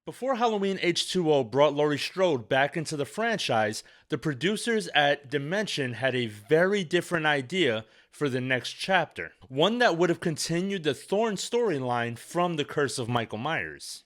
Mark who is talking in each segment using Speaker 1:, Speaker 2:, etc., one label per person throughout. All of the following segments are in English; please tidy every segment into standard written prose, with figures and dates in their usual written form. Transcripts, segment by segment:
Speaker 1: Before Halloween H2O brought Laurie Strode back into the franchise, the producers at Dimension had a very different idea for the next chapter. One that would have continued the Thorn storyline from The Curse of Michael Myers.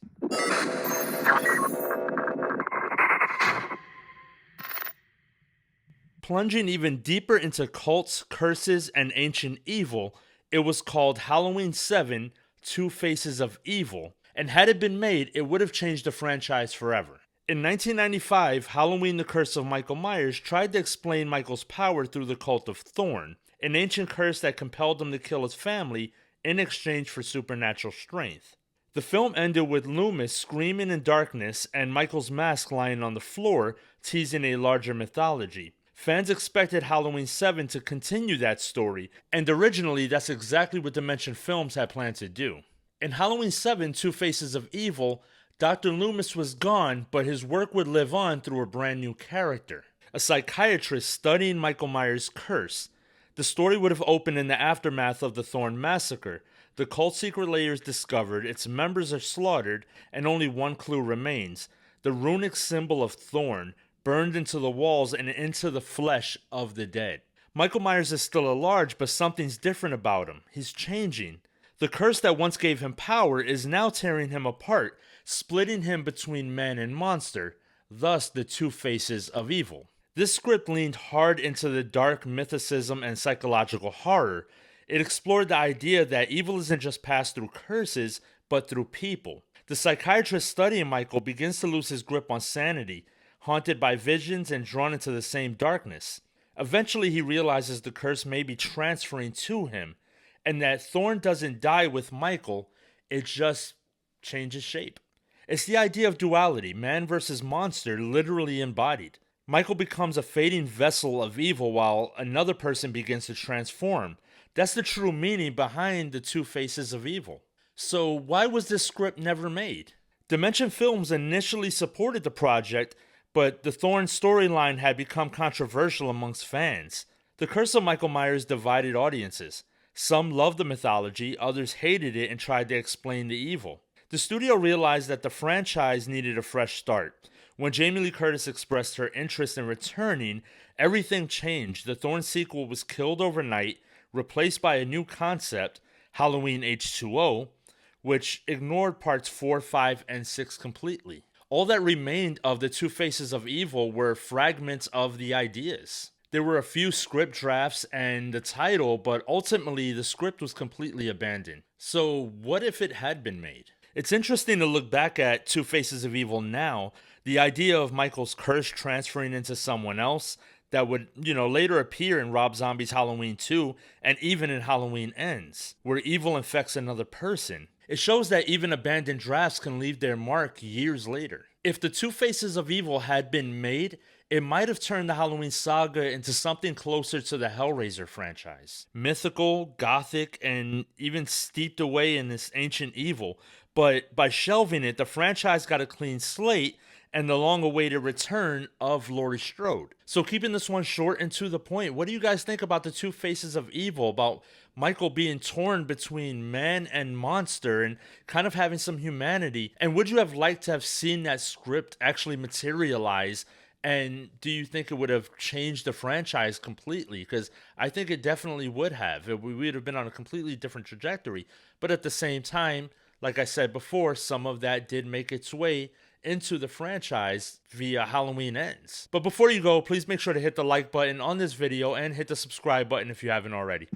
Speaker 1: Plunging even deeper into cults, curses, and ancient evil, it was called Halloween 7 Two Faces of Evil, and had it been made, it would have changed the franchise forever. In 1995, Halloween The Curse of Michael Myers tried to explain Michael's power through the cult of Thorn, an ancient curse that compelled him to kill his family in exchange for supernatural strength. The film ended with Loomis screaming in darkness and Michael's mask lying on the floor, teasing a larger mythology. Fans expected Halloween 7 to continue that story, and originally that's exactly what Dimension Films had planned to do. In Halloween 7 Two Faces of Evil, Dr. Loomis was gone, but his work would live on through a brand new character, a psychiatrist studying Michael Myers' curse. The story would have opened in the aftermath of the Thorn Massacre. The cult's secret layer is discovered, its members are slaughtered, and only one clue remains: the runic symbol of Thorn, burned into the walls and into the flesh of the dead. Michael Myers is still at large, but something's different about him. He's changing. The curse that once gave him power is now tearing him apart, splitting him between man and monster, thus the two faces of evil. This script leaned hard into the dark mythicism and psychological horror. It explored the idea that evil isn't just passed through curses, but through people. The psychiatrist studying Michael begins to lose his grip on sanity, haunted by visions and drawn into the same darkness. Eventually, he realizes the curse may be transferring to him, and that Thorn doesn't die with Michael, it just changes shape. It's the idea of duality, man versus monster, literally embodied. Michael becomes a fading vessel of evil while another person begins to transform. That's the true meaning behind the two faces of evil. So why was this script never made? Dimension Films initially supported the project, but the Thorn storyline had become controversial amongst fans. The Curse of Michael Myers divided audiences. Some loved the mythology, others hated it and tried to explain the evil. The studio realized that the franchise needed a fresh start. When Jamie Lee Curtis expressed her interest in returning, everything changed. The Thorn sequel was killed overnight, replaced by a new concept, Halloween H2O, which ignored parts 4, 5, and 6 completely. All that remained of the Two Faces of Evil were fragments of the ideas. There were a few script drafts and the title, but ultimately the script was completely abandoned. So what if it had been made? It's interesting to look back at Two Faces of Evil now. The idea of Michael's curse transferring into someone else that would, later appear in Rob Zombie's Halloween 2 and even in Halloween Ends, where evil infects another person. It shows that even abandoned drafts can leave their mark years later. If the Two Faces of Evil had been made, it might have turned the Halloween saga into something closer to the Hellraiser franchise. Mythical, gothic, and even steeped away in this ancient evil. But by shelving it, the franchise got a clean slate and the long-awaited return of Laurie Strode. So keeping this one short and to the point, what do you guys think about the Two Faces of Evil, about Michael being torn between man and monster and kind of having some humanity? And would you have liked to have seen that script actually materialize? And do you think it would have changed the franchise completely? Because I think it definitely would have. We would have been on a completely different trajectory. But at the same time, like I said before, some of that did make its way into the franchise via Halloween Ends. But before you go, please make sure to hit the like button on this video and hit the subscribe button if you haven't already.